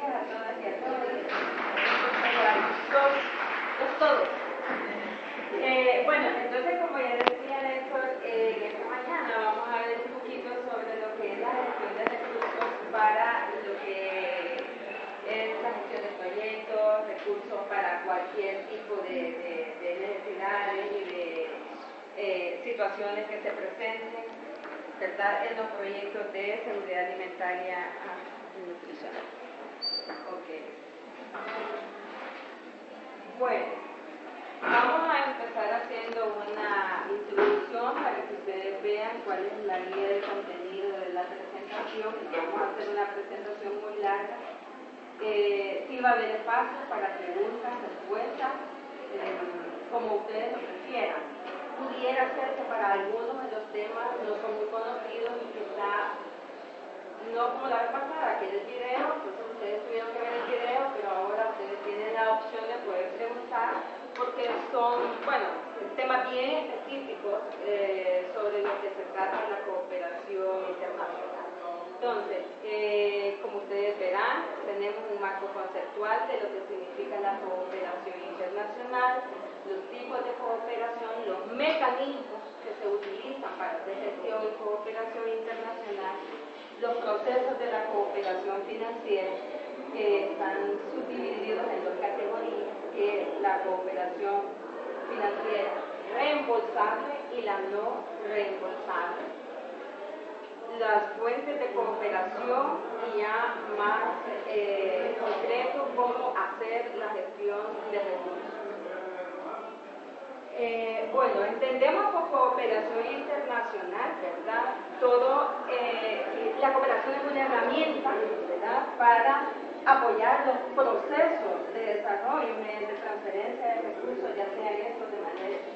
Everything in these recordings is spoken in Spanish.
días a todas y a todos. Todos. Bueno, entonces como ya decía Néstor, esta mañana vamos a ver un poquito sobre lo que es la gestión de recursos para lo que es la gestión de proyectos, recursos para cualquier tipo de necesidades y de situaciones que se presenten, ¿verdad?, en los proyectos de seguridad alimentaria y nutricional. Okay. Bueno, vamos a empezar haciendo una introducción para que ustedes vean cuál es la guía de contenido de la presentación. Vamos a hacer una presentación muy larga. Sí va a haber espacio para preguntas, respuestas, como ustedes lo prefieran. Pudiera ser que para algunos de los temas no son muy conocidos y quizá no como la vez pasada, que era el video, entonces ustedes tuvieron que ver el video, pero ahora ustedes tienen la opción de poder preguntar, porque son, bueno, temas bien específicos sobre lo que se trata de la cooperación internacional. Entonces, como ustedes verán, tenemos un marco conceptual de lo que significa la cooperación internacional, los tipos de cooperación, los mecanismos que se utilizan para hacer gestión y cooperación internacional, los procesos de la cooperación financiera, que están subdivididos en dos categorías, que es la cooperación financiera reembolsable y la no reembolsable, las fuentes de cooperación y ya más concreto cómo hacer la gestión de recursos. Bueno, entendemos por cooperación internacional, ¿verdad? La cooperación es una herramienta, ¿verdad?, para apoyar los procesos de desarrollo mediante transferencia de recursos, ya sea esto de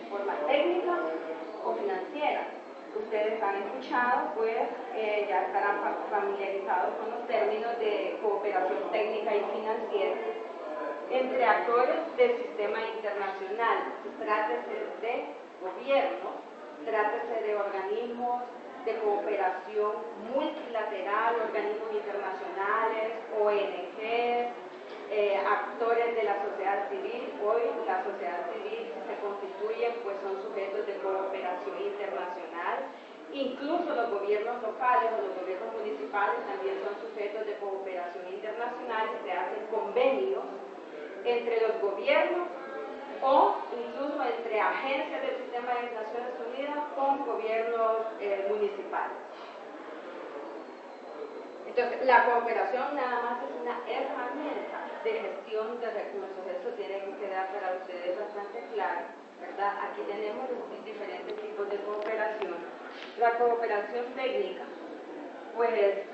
forma técnica o financiera. Ustedes han escuchado, pues ya estarán familiarizados con los términos de cooperación técnica y financiera entre actores del sistema internacional, trátese de gobiernos, trátese de organismos de cooperación multilateral, organismos internacionales, ONGs, actores de la sociedad civil. Hoy la sociedad civil se constituye, pues son sujetos de cooperación internacional. Incluso los gobiernos locales o los gobiernos municipales también son sujetos de cooperación internacional, se hacen convenios entre los gobiernos o incluso entre agencias del sistema de Naciones Unidas con gobiernos municipales. Entonces, la cooperación nada más es una herramienta de gestión de recursos. Eso tiene que quedar para ustedes bastante claro, ¿verdad? Aquí tenemos los diferentes tipos de cooperación. La cooperación técnica, pues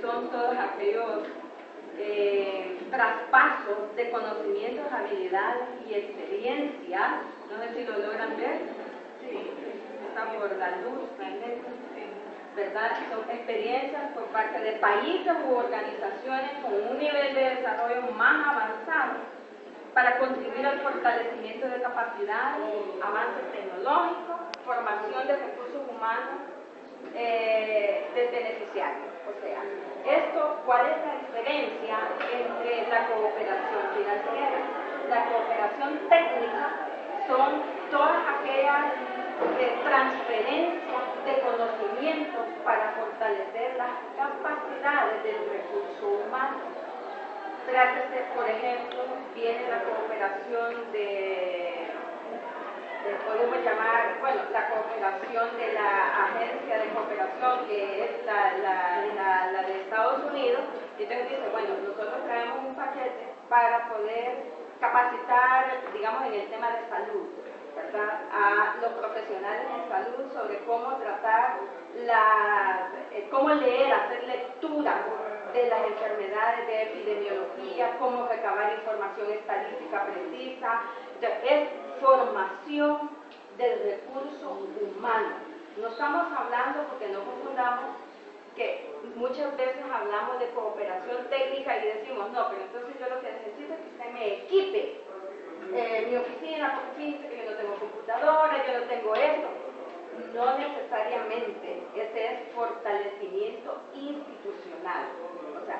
son todos aquellos traspasos de conocimientos, habilidades y experiencias. No sé si lo logran ver. Sí, está por la luz, ¿verdad? Son experiencias por parte de países u organizaciones con un nivel de desarrollo más avanzado para contribuir al fortalecimiento de capacidades, avances tecnológicos, formación de recursos humanos del beneficiario. O sea, ¿cuál es la diferencia entre la cooperación financiera? La cooperación técnica son todas aquellas transferencias de conocimientos para fortalecer las capacidades del recurso humano. Trátese, por ejemplo, viene la cooperación podemos llamar, bueno, la cooperación de la agencia de cooperación, que es la de Estados Unidos, y entonces dice, bueno, nosotros traemos un paquete para poder capacitar, digamos, en el tema de salud, ¿verdad?, a los profesionales en salud sobre cómo tratar cómo leer, hacer lectura de las enfermedades de epidemiología, cómo recabar información estadística precisa. Entonces, es formación del recurso humano. No estamos hablando, porque no confundamos, que muchas veces hablamos de cooperación técnica y decimos, no, pero entonces yo lo que necesito es que usted me equipe mi oficina, porque fíjense que yo no tengo computadora, yo no tengo esto. No necesariamente, ese es fortalecimiento institucional. O sea,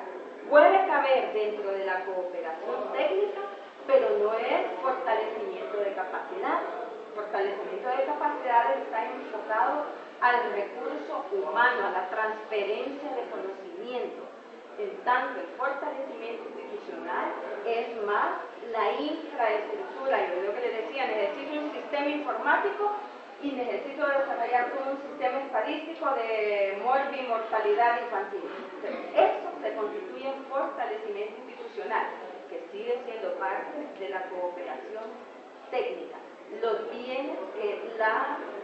puede caber caer dentro de la cooperación técnica, pero no es fortalecimiento de capacidades. Fortalecimiento de capacidades está enfocado al recurso humano, a la transferencia de conocimiento. En tanto, el fortalecimiento institucional es más la infraestructura. Yo lo que le decía, necesito un sistema informático y necesito desarrollar todo un sistema estadístico de mortalidad infantil. Entonces, eso se constituye en fortalecimiento institucional, que sigue siendo parte de la cooperación técnica. Los bienes que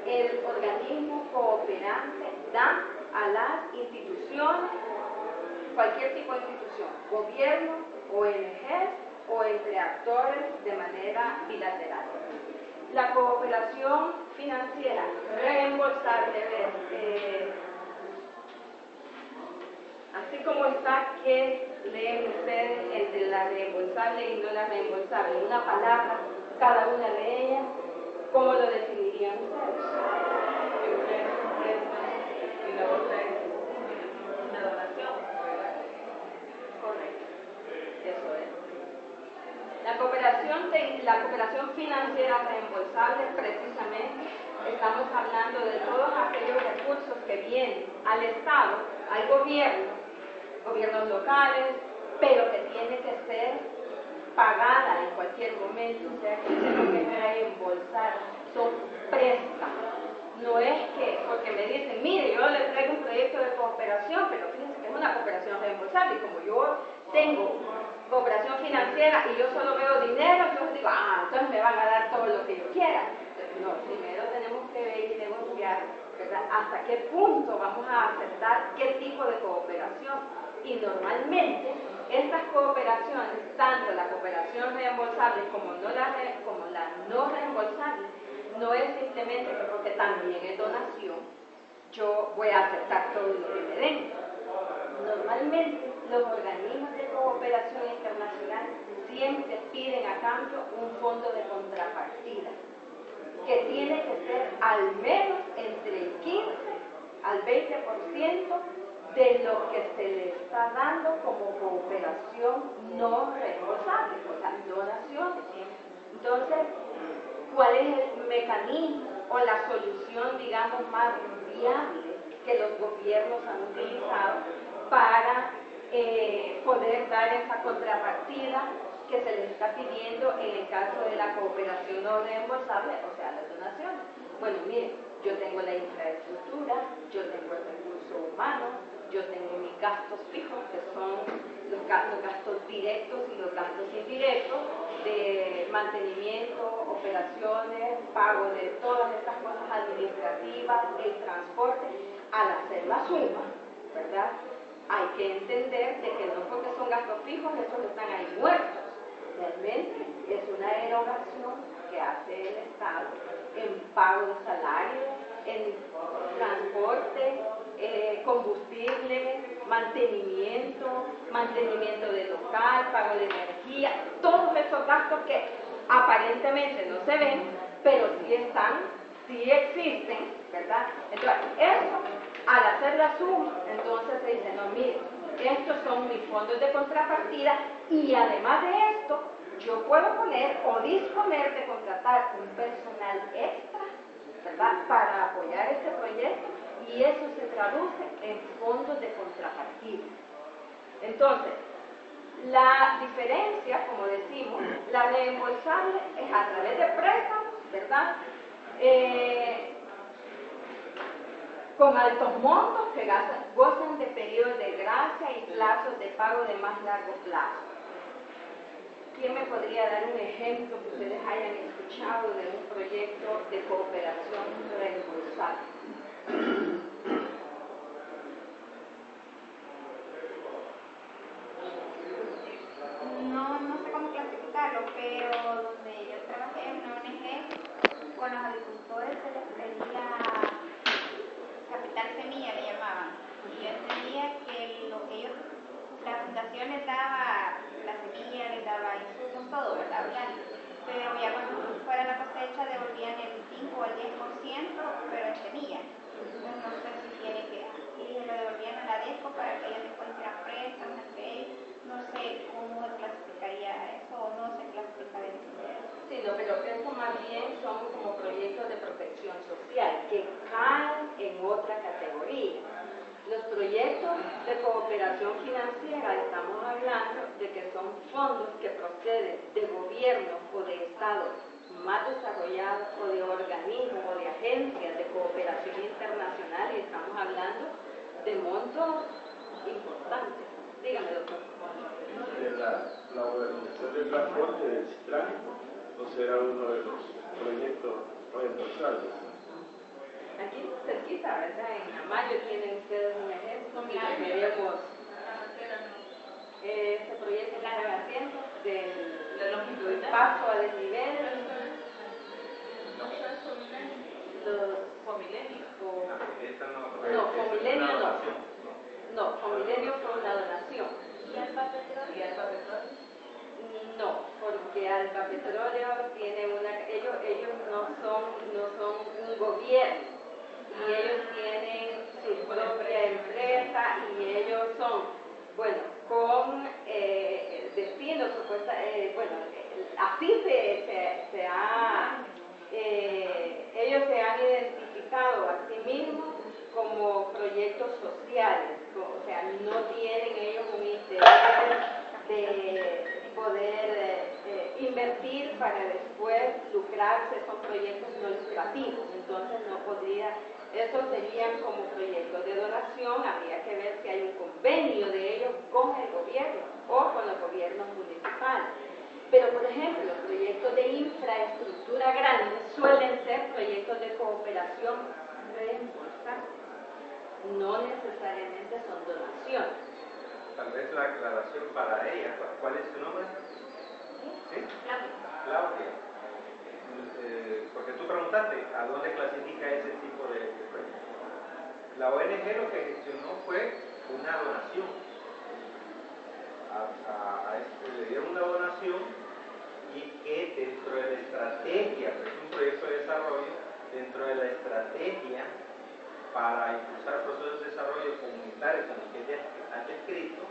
el organismo cooperante da a las instituciones, cualquier tipo de institución, gobierno, ONG o entre actores de manera bilateral. La cooperación financiera reembolsable, así como está, que leen ustedes entre la reembolsable y no la reembolsable, una palabra, cada una de ellas, ¿cómo lo definirían ustedes? Y la otra es una donación. Correcto, eso es. La cooperación financiera reembolsable, precisamente, estamos hablando de todos aquellos recursos que vienen al Estado, al gobierno, gobiernos locales, pero que tiene que ser pagada en cualquier momento, o sea, que tenemos que reembolsar, son préstamos. No es que, porque me dicen, mire, yo le traigo un proyecto de cooperación, pero fíjense que es una cooperación reembolsable, y como yo tengo cooperación financiera y yo solo veo dinero, yo digo, entonces me van a dar todo lo que yo quiera. No, primero tenemos que ver y negociar, ¿verdad?, hasta qué punto vamos a aceptar qué tipo de cooperación. Y normalmente estas cooperaciones, tanto la cooperación reembolsable como la no reembolsable, no es simplemente que porque también es donación, yo voy a aceptar todo lo que me den. Normalmente los organismos de cooperación internacional siempre piden a cambio un fondo de contrapartida, que tiene que ser al menos entre el 15 al 20% de lo que se le está dando como cooperación no reembolsable, o sea, donaciones. Entonces, ¿cuál es el mecanismo o la solución, digamos, más viable que los gobiernos han utilizado para poder dar esa contrapartida que se les está pidiendo en el caso de la cooperación no reembolsable, o sea, las donaciones? Bueno, miren, yo tengo la infraestructura, yo tengo el recurso humano, yo tengo mis gastos fijos, que son los gastos directos y los gastos indirectos, de mantenimiento, operaciones, pago de todas estas cosas administrativas, el transporte. Al hacer la suma, ¿verdad?, hay que entender de que no porque son gastos fijos, esos están ahí muertos. Realmente es una erogación que hace el Estado en pago de salario, en transporte, combustible, mantenimiento de local, pago de energía, todos esos gastos que aparentemente no se ven, pero sí están, sí existen, ¿verdad? Entonces, eso, al hacer la suma, entonces se dice, no, mire, estos son mis fondos de contrapartida y además de esto, yo puedo poner o disponer de contratar un personal extra, ¿verdad?, para apoyar este proyecto, y eso se traduce en fondos de contrapartida. Entonces, la diferencia, como decimos, la reembolsable es a través de préstamos, ¿verdad?, con altos montos que gozan de periodos de gracia y plazos de pago de más largo plazo. ¿Quién me podría dar un ejemplo que ustedes hayan escuchado de un proyecto de cooperación reembolsable? No sé cómo clasificarlo, pero donde yo trabajé en una ONG, con los agricultores se les pedía capital semilla, le llamaban. Y yo entendía que lo que ellos, la fundación les daba la semilla, les daba insumos, todo, ¿verdad?, orgánico. Pero ya cuando fuera la cosecha devolvían el 5 o el 10%, pero en semilla. Entonces no sé si tiene que, y lo devolvían a la DESCO para que ellos después hicieran préstamos entre ellos. No sé también son como proyectos de protección social, que caen en otra categoría. Los proyectos de cooperación financiera, estamos hablando de que son fondos que proceden de gobiernos o de estados más desarrollados o de organismos o de agencias de cooperación internacional, y estamos hablando de montos importantes. Dígame, doctor. La organización de transporte del CITRAN, o será uno de los proyectos transversales. Aquí cerquita, ¿verdad? En Amayo tienen ustedes un ejemplo. Queremos este proyecto que están haciendo del paso a desnivel. Los Fomilenios. No, Fomilenio no. No, Fomilenio fue una donación. ¿Y Alba Petróleo? No, porque Alba Petróleo tiene ellos no son un gobierno, y ellos tienen su propia empresa, y ellos son, bueno, con destino supuesta, así ellos se han identificado a sí mismos como proyectos sociales, o sea, no tienen ellos un interés de poder invertir para después lucrarse, son proyectos no lucrativos, entonces no podría, estos serían como proyectos de donación, habría que ver si hay un convenio de ellos con el gobierno o con los gobiernos municipales. Pero, por ejemplo, los proyectos de infraestructura grandes suelen ser proyectos de cooperación reembolsable, no necesariamente son donaciones. Tal vez la aclaración para ella. ¿Cuál es su nombre? ¿Sí? Claudia. Porque tú preguntaste a dónde clasifica ese tipo de proyectos. La ONG lo que gestionó fue una donación. Le dieron una donación, y que dentro de la estrategia, pues es un proyecto de desarrollo, dentro de la estrategia para impulsar procesos de desarrollo comunitario como el que está escrito,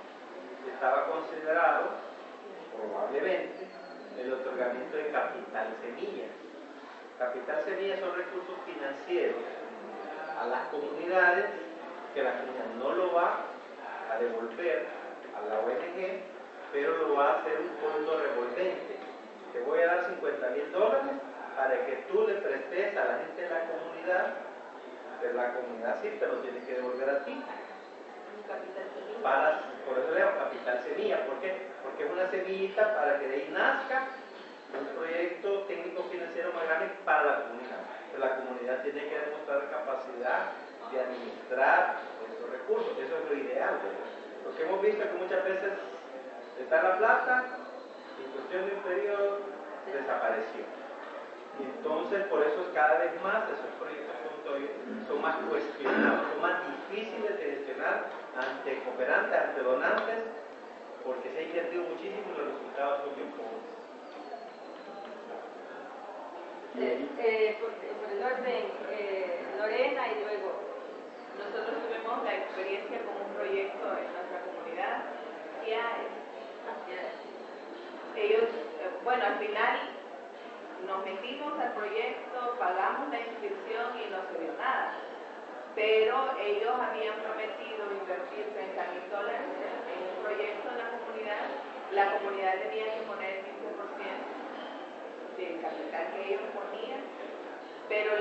estaba considerado probablemente el otorgamiento de capital semilla. Capital semilla son recursos financieros a las comunidades, que la comunidad no lo va a devolver a la ONG, pero lo va a hacer un fondo revolvente. Te voy a dar $50,000 para que tú le prestes a la gente de la comunidad, pero la comunidad sí te lo tiene que devolver a ti. Por eso le llamo capital semilla. ¿Por qué? Porque es una semillita para que de ahí nazca un proyecto técnico financiero más grande para la comunidad. Pero la comunidad tiene que demostrar capacidad de administrar esos recursos. Eso es lo ideal, ¿verdad? Porque hemos visto que muchas veces está la plata y en cuestión de un periodo desapareció. Y entonces, por eso cada vez más esos proyectos son más cuestionados, son más difíciles de gestionar ante cooperantes, ante donantes, porque se ha invertido muchísimo y los resultados son bien pobres. Por el orden, Lorena, y luego. Nosotros tuvimos la experiencia con un proyecto en nuestra comunidad, ellos, al final nos metimos al proyecto, pagamos la inscripción y no se vio nada. Pero ellos habían prometido invertir $30,000 en un proyecto en la comunidad tenía que poner el 15% del capital que ellos ponían, pero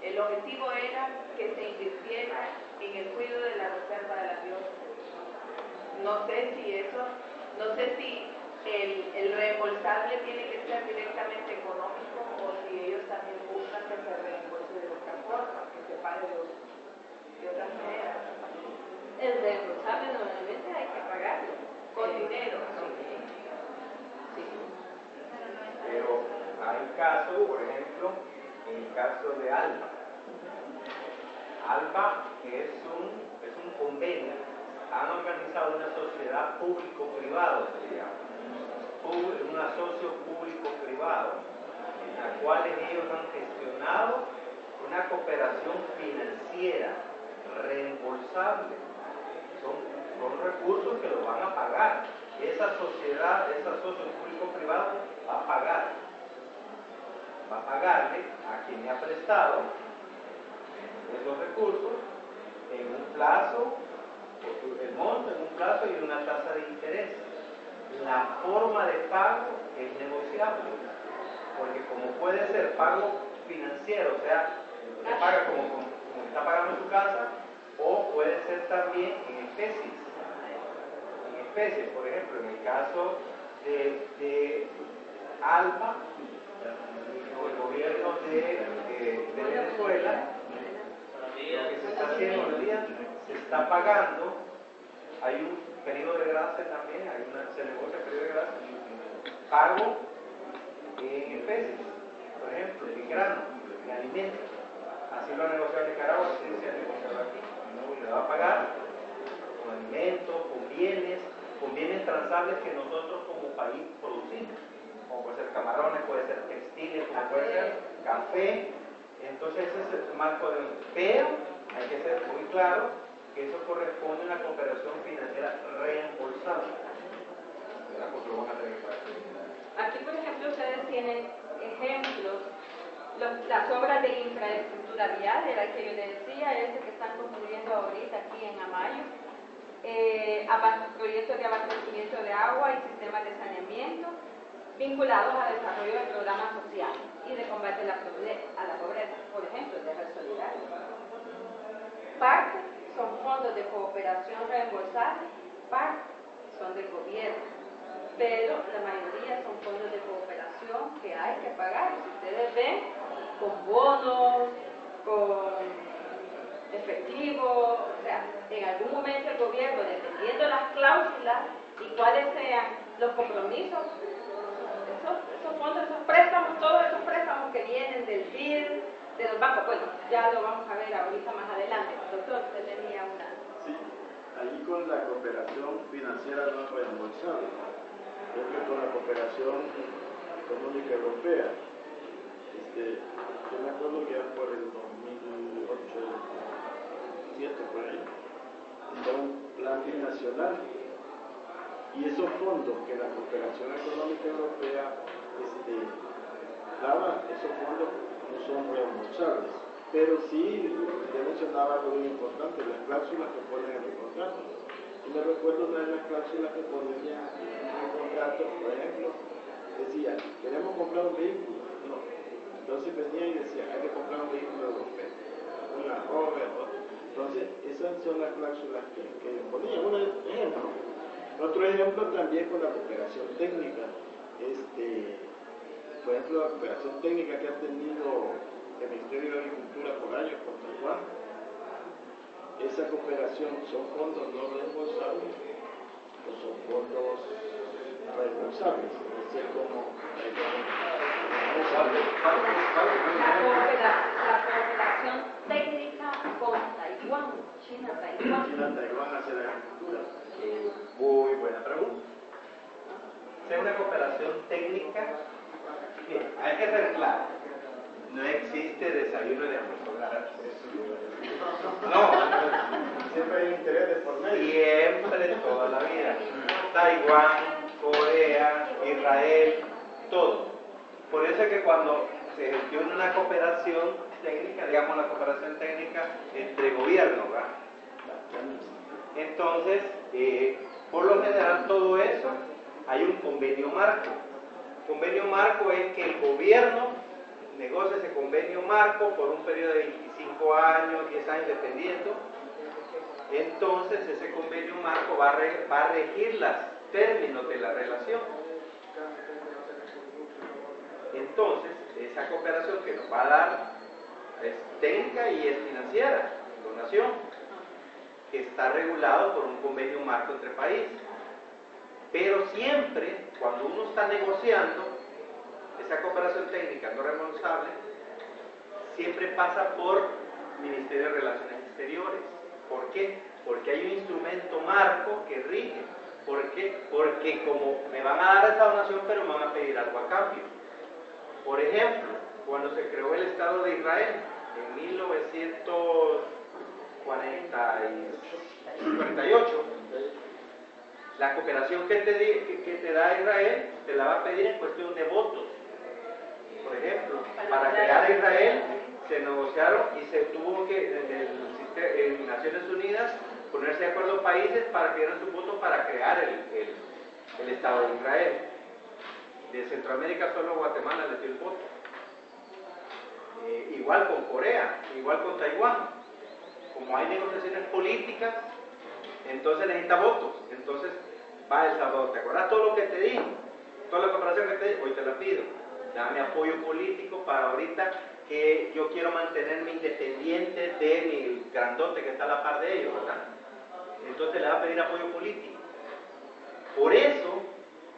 el objetivo era que se invirtiera en el cuidado de la reserva de la biosfera. No sé si el reembolsable tiene que ser directamente económico, o si ellos también buscan que se reembolse de otra forma, que se pague de otras maneras. El reembolsable normalmente hay que pagarlo Con dinero, ¿no? Sí. Pero hay casos, por ejemplo, en el caso de Alba. Alba es un convenio, han organizado una sociedad público-privado, se llama, un asocio público-privado, en la cual ellos han gestionado una cooperación financiera reembolsable. Son recursos que lo van a pagar. Esa sociedad, ese asocio público-privado va a pagar. quien me ha prestado esos recursos en un plazo, el monto en un plazo y una tasa de interés. La forma de pago es negociable, porque como puede ser pago financiero, o sea, se paga como está pagando en su casa, o puede ser también en especies. En especies, por ejemplo, en el caso de ALPA, o el gobierno de Venezuela, lo que se está haciendo hoy día, se está pagando, hay un periodo de gracia también, se negocia el periodo de gracia, pago en especies, por ejemplo, en grano, en alimentos. Así lo ha negociado en Nicaragua, así se ha negociado aquí. Le va a pagar con alimentos, con bienes transables que nosotros como país producimos, como puede ser camarones, puede ser textiles, como puede ser café. Entonces ese es el marco de... Pero hay que ser muy claro que eso corresponde a una cooperación financiera reembolsable, ¿verdad? Porque lo van a tener que pagar. Aquí, por ejemplo, ustedes tienen ejemplos, las obras de infraestructura vial, era el que yo les decía, ese que están construyendo ahorita aquí en Amayo, proyectos de abastecimiento de agua y sistemas de saneamiento vinculados al desarrollo de programas sociales y de combate a la pobreza, por ejemplo, de Red Solidario. Parte son fondos de cooperación reembolsables, parte son del gobierno, pero la mayoría son fondos de cooperación que hay que pagar. Si ustedes ven, con bonos, con efectivo, o sea, en algún momento el gobierno, dependiendo las cláusulas y cuáles sean los compromisos, esos fondos, esos préstamos, todos esos préstamos que vienen del BID, de los bancos, bueno, ya lo vamos a ver ahorita más adelante. Doctor, usted tenía una... Sí, allí con la cooperación financiera no reembolsable, creo que con la cooperación económica europea, yo me acuerdo que ya por el 2008, 2007 por ahí, estaba un plan binacional. Y esos fondos que la cooperación económica europea daba, esos fondos no son reembolsables. Pero sí, ya mencionaba algo muy importante, las cláusulas que ponen en el contrato. Y me recuerdo una de las cláusulas que ponía en el contrato, por ejemplo, decía, queremos comprar un vehículo. No. Entonces venía y decía, hay que comprar un vehículo europeo, una Rover, otro. Entonces, esas son las cláusulas que ponían. Un ejemplo. Otro ejemplo también con la cooperación técnica, por ejemplo, la cooperación técnica que ha tenido el Ministerio de Agricultura por años con Taiwán. Esa cooperación son fondos no reembolsables o son fondos reembolsables, es decir, como la cooperación técnica con Taiwán, China-Taiwán. China-Taiwán hacia la agricultura. Muy buena pregunta. Es una cooperación técnica. Bien, hay que ser claro. No existe desayuno de almuerzo gratis. No. Siempre hay interés de por medio. Siempre, toda la vida. Taiwán, Corea, Israel, todo. Por eso es que cuando se gestiona una cooperación técnica, digamos la cooperación técnica entre gobiernos, ¿verdad? Entonces, por lo general todo eso, hay un convenio marco. Convenio marco es que el gobierno negocia ese convenio marco por un periodo de 25 años, 10 años, dependiendo. Entonces, ese convenio marco va a regir los términos de la relación. Entonces, esa cooperación que nos va a dar es técnica y es financiera, donación, que está regulado por un convenio marco entre países. Pero siempre, cuando uno está negociando esa cooperación técnica no reembolsable, siempre pasa por Ministerio de Relaciones Exteriores. ¿Por qué? Porque hay un instrumento marco que rige. ¿Por qué? Porque como me van a dar esa donación, pero me van a pedir algo a cambio. Por ejemplo, cuando se creó el Estado de Israel, en 1948, la cooperación que te da Israel te la va a pedir en cuestión de votos. por ejemplo, para crear a Israel, se negociaron y se tuvo que, en Naciones Unidas, ponerse de acuerdo países para que dieran su voto para crear el Estado de Israel. De Centroamérica solo Guatemala les dio el voto. Igual con Corea, igual con Taiwán. Como hay negociaciones políticas, entonces necesita votos. Entonces va El Salvador. ¿Te acuerdas todo lo que te dije? Toda la cooperación que te dije, hoy te la pido. Dame apoyo político para ahorita que yo quiero mantenerme independiente de mi grandote que está a la par de ellos, ¿verdad? Entonces le va a pedir apoyo político. Por eso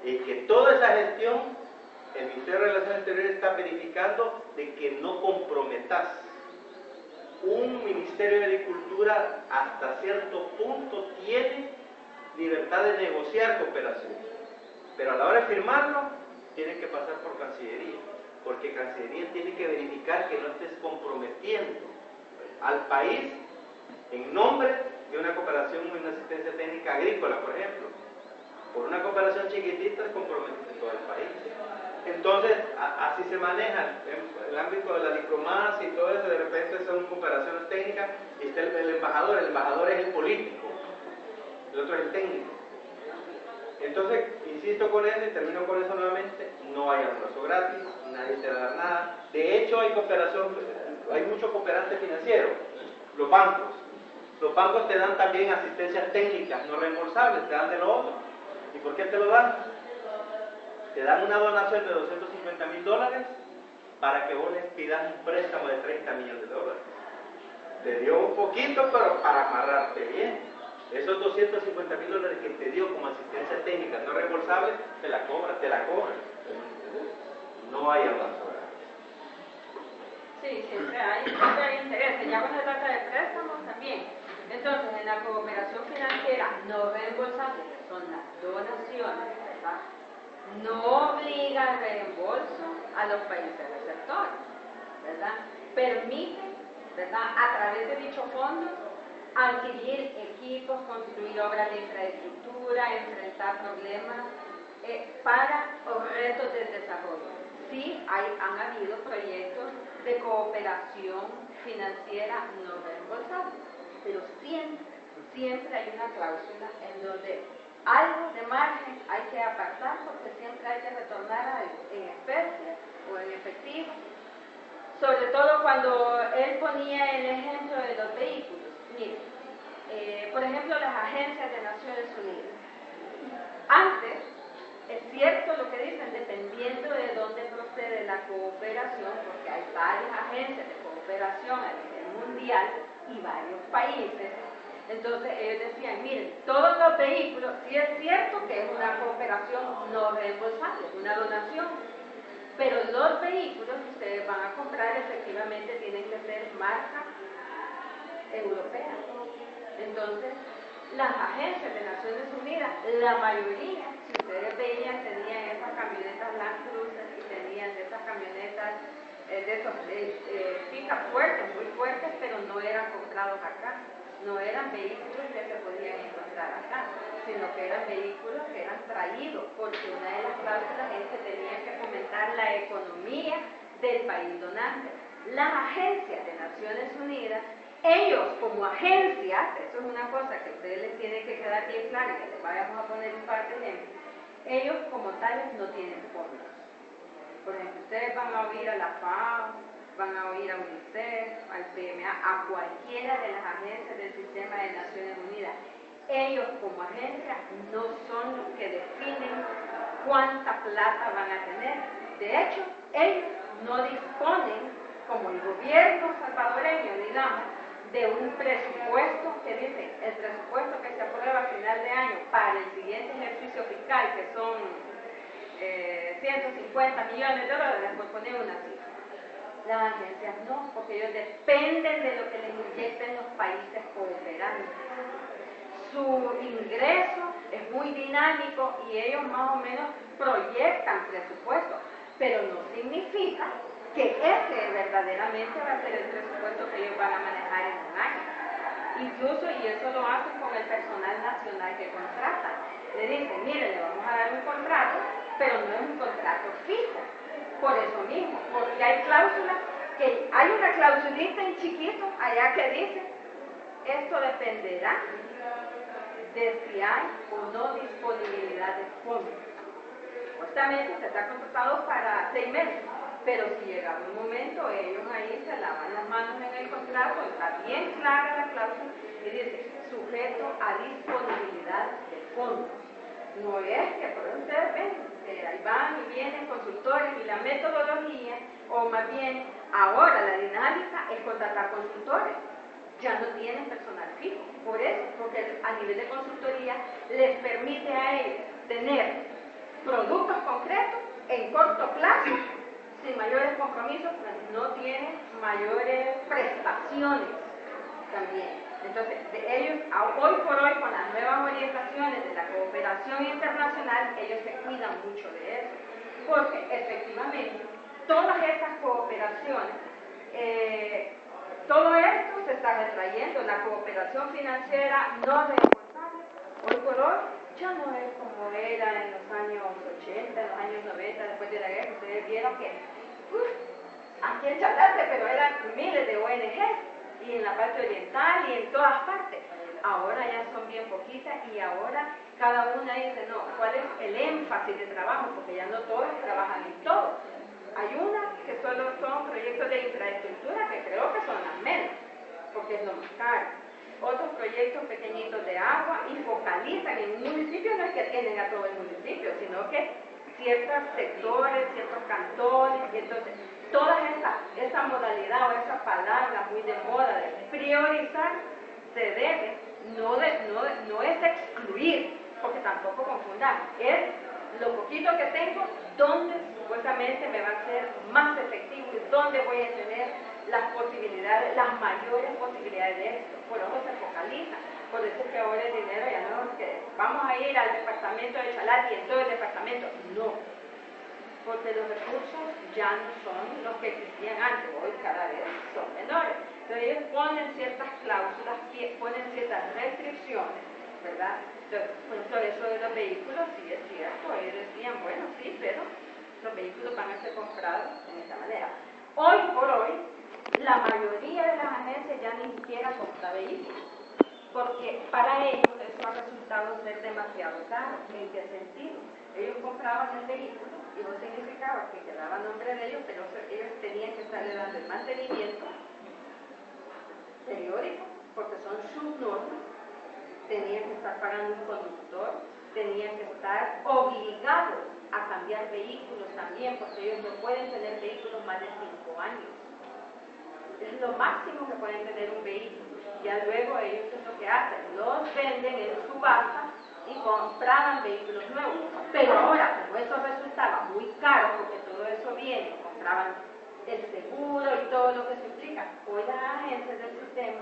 es que toda esa gestión, el Ministerio de Relaciones Exteriores está verificando de que no comprometas. Un Ministerio de Agricultura hasta cierto punto tiene libertad de negociar cooperación, pero a la hora de firmarlo tiene que pasar por Cancillería, porque Cancillería tiene que verificar que no estés comprometiendo al país en nombre de una cooperación o una asistencia técnica agrícola, por ejemplo. Por una cooperación chiquitita comprometes todo el país. Entonces, así se maneja el ámbito de la diplomacia y todo eso. De repente son cooperaciones técnicas y está el embajador es el político, el otro es el técnico. Entonces, insisto con eso y termino con eso nuevamente, no hay almuerzo gratis, nadie te va a dar nada. De hecho, hay cooperación, hay mucho cooperante financiero, los bancos. Los bancos te dan también asistencias técnicas no reembolsables, te dan de lo otro. ¿Y por qué te lo dan? Te dan una donación de $250,000 para que vos les pidas un préstamo de $30 millones. Te dio un poquito, pero para amarrarte bien. Esos $250,000 que te dio como asistencia técnica no reembolsable, te la cobran. No hay avance. Sí, siempre hay interés. Ya cuando se trata de préstamos también. Entonces, en la cooperación financiera no reembolsable, que son las donaciones, ¿verdad? No obliga al reembolso a los países receptores, ¿verdad? Permite, ¿verdad?, a través de dichos fondos, adquirir equipos, construir obras de infraestructura, enfrentar problemas para los retos del desarrollo. Sí, han habido proyectos de cooperación financiera no reembolsables, pero siempre hay una cláusula en donde algo de margen hay que apartar porque siempre hay que retornar en especie o en efectivo. Sobre todo cuando él ponía el ejemplo de los vehículos. Mire, por ejemplo, las agencias de Naciones Unidas. Antes, es cierto lo que dicen, dependiendo de dónde procede la cooperación, porque hay varias agencias de cooperación a nivel mundial y varios países. Entonces ellos decían, miren, todos los vehículos, sí es cierto que es una cooperación no reembolsable, es una donación, pero los vehículos que ustedes van a comprar efectivamente tienen que ser marca europea. Entonces, las agencias de Naciones Unidas, la mayoría, si ustedes veían, tenían esas camionetas Land Cruiser y tenían de esas camionetas, de esos pick-up fuertes, muy fuertes, pero no eran comprados acá. No eran vehículos que se podían encontrar acá, sino que eran vehículos que eran traídos, porque una de las cláusulas es que tenían que fomentar la economía del país donante. Las agencias de Naciones Unidas, ellos como agencias, eso es una cosa que a ustedes les tiene que quedar bien claro, que les vayamos a poner un par de ejemplos, ellos como tales no tienen fondos. Por ejemplo, ustedes van a oír a la FAO, van a oír a UNICEF, al PMA, a cualquiera de las agencias del sistema de Naciones Unidas. Ellos como agencia no son los que definen cuánta plata van a tener. De hecho, ellos no disponen, como el gobierno salvadoreño, digamos, de un presupuesto que dice, el presupuesto que se aprueba a final de año para el siguiente ejercicio fiscal, que son 150 millones de dólares, por poner una cifra. Las agencias no, porque ellos dependen de lo que les inyecten los países cooperantes. Su ingreso es muy dinámico y ellos más o menos proyectan presupuestos, pero no significa que ese verdaderamente va a ser el presupuesto que ellos van a manejar en un año. Incluso, y eso lo hacen con el personal nacional que contratan. Le dicen, mire, le vamos a dar un contrato, pero no es un contrato fijo. por eso mismo, porque hay cláusulas, que hay una clausulita en chiquito allá que dice, esto dependerá de si hay o no disponibilidad de fondos. Supuestamente se está contratado para 6 meses, pero si llega un momento, ellos ahí se lavan las manos en el contrato, está bien clara la cláusula, y dice, sujeto a disponibilidad de fondos. No es que, por ejemplo, ustedes ven, que ahí van y vienen consultores y la metodología, o más bien, ahora la dinámica es contratar consultores. Ya no tienen personal fijo, por eso, porque a nivel de consultoría les permite a ellos tener productos concretos en corto plazo, sin mayores compromisos, pero no tienen mayores prestaciones también. Entonces, ellos, hoy por hoy, con las nuevas orientaciones de la cooperación internacional, ellos se cuidan mucho de eso, porque efectivamente, todas estas cooperaciones, todo esto se está retrayendo, la cooperación financiera no responsable, hoy por hoy, ya no es como era en los años 80, en los años 90, después de la guerra. Ustedes vieron que, aquí en Chalate, pero eran miles de ONGs, y en la parte oriental y en todas partes. Ahora ya son bien poquitas y ahora cada una dice, no, ¿cuál es el énfasis de trabajo? Porque ya no todas trabajan en todo. Hay unas que solo son proyectos de infraestructura, que creo que son las menos, porque es lo más caro. Otros proyectos pequeñitos de agua y focalizan en un municipio, no es que tienen a todo el municipio, sino que ciertos sectores, ciertos cantones, y entonces toda esa modalidad o esa palabra muy de moda de priorizar se debe, no es excluir, porque tampoco confundamos, es lo poquito que tengo, donde supuestamente me va a ser más efectivo y donde voy a tener las posibilidades, las mayores posibilidades de éxito. Por eso se focaliza. Por eso es que ahora el dinero ya no es que vamos a ir al departamento de Chalate y en todo el departamento. No, porque los recursos ya no son los que existían antes, hoy cada vez son menores. Entonces ellos ponen ciertas cláusulas, ponen ciertas restricciones, ¿verdad? Entonces, por ejemplo, eso de los vehículos, sí es cierto, ellos decían, bueno, sí, pero los vehículos van a ser comprados de esta manera. Hoy por hoy, la mayoría de las agencias ya ni siquiera compra vehículos, porque para ellos eso ha resultado ser demasiado caro. ¿En qué sentido? Ellos compraban el vehículo y no significaba que quedaba a nombre de ellos, pero ellos tenían que estarle dando el mantenimiento periódico, porque son sus normas, tenían que estar pagando un conductor, tenían que estar obligados a cambiar vehículos también, porque ellos no pueden tener vehículos más de 5 años. Es lo máximo que pueden tener un vehículo. Ya luego ellos es lo que hacen, los venden en subasta y compraban vehículos nuevos. Pero ahora, como eso resultaba muy caro, porque todo eso viene, compraban el seguro y todo lo que se implica, hoy las agencias del sistema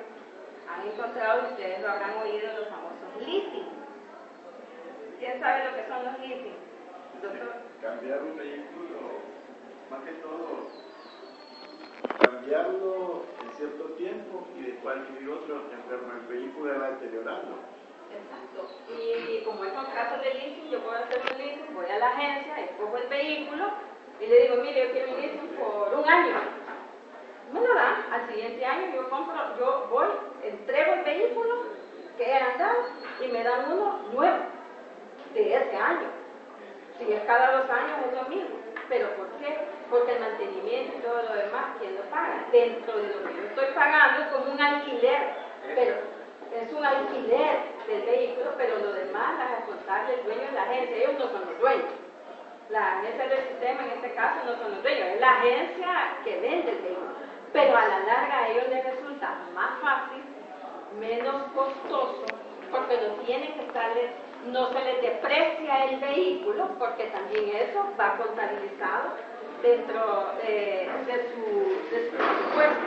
han encontrado, y ustedes lo habrán oído, los famosos leasing. ¿Quién sabe lo que son los leasing? Doctor. Cambiar un vehículo, más que todo, cambiarlo en cierto tiempo y después adquirir otro enfermo el vehículo va deteriorando. Exacto. Y como es contrato de leasing, yo puedo hacer un leasing, voy a la agencia, escojo el vehículo y le digo, mire, yo quiero un leasing por 1 año. Me lo dan, al siguiente año yo voy, entrego el vehículo que he andado y me dan uno nuevo de ese año. Si es cada 2 años es lo mismo. ¿Pero por qué? Porque el mantenimiento y todo lo demás, ¿quién lo paga? Dentro de lo que yo estoy pagando es como un alquiler, pero es un alquiler del vehículo, pero lo demás, la responsable, el dueño de la agencia, ellos no son los dueños. La agencia del sistema en este caso no son los dueños, es la agencia que vende el vehículo. Pero a la larga a ellos les resulta más fácil, menos costoso, porque no se les deprecia el vehículo, porque también eso va contabilizado dentro de su presupuesto.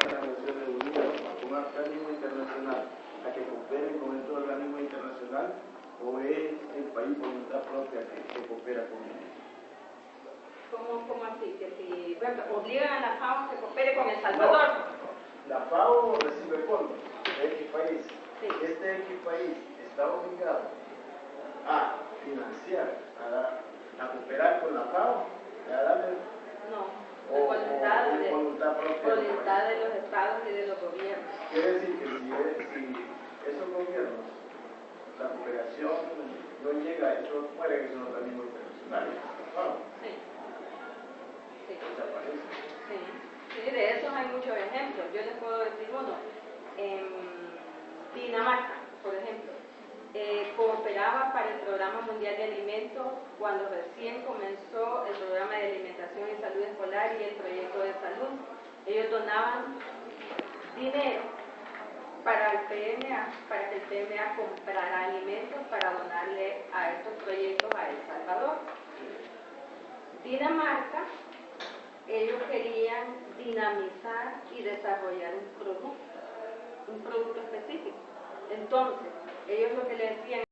Las Naciones Unidas, un organismo internacional, a que cooperen con estos organismos internacionales, o es el país por voluntad propia que coopera con ellos. ¿Cómo así? Que si, bueno, obligan a la FAO que coopere con El Salvador. No, la FAO recibe fondos de X país. Sí. Este X país está obligado a financiar, a cooperar con la FAO, a darle no, o voluntad propia. voluntad de los estados y de los gobiernos. Quiere decir que si esos gobiernos, la cooperación no llega a esos organismos internacionales, Sí. Sí. desaparece. Sí, de esos hay muchos ejemplos. Yo les puedo decir uno. En Dinamarca, por ejemplo, cooperaba para el Programa Mundial de Alimentos cuando recién comenzó el Programa de Alimentación y Salud Escolar y el Proyecto de Salud. Ellos donaban dinero para el PMA, para que el PMA comprara alimentos para donarle a estos proyectos a El Salvador. Dinamarca, ellos querían dinamizar y desarrollar un producto específico. Entonces, ellos lo que le decían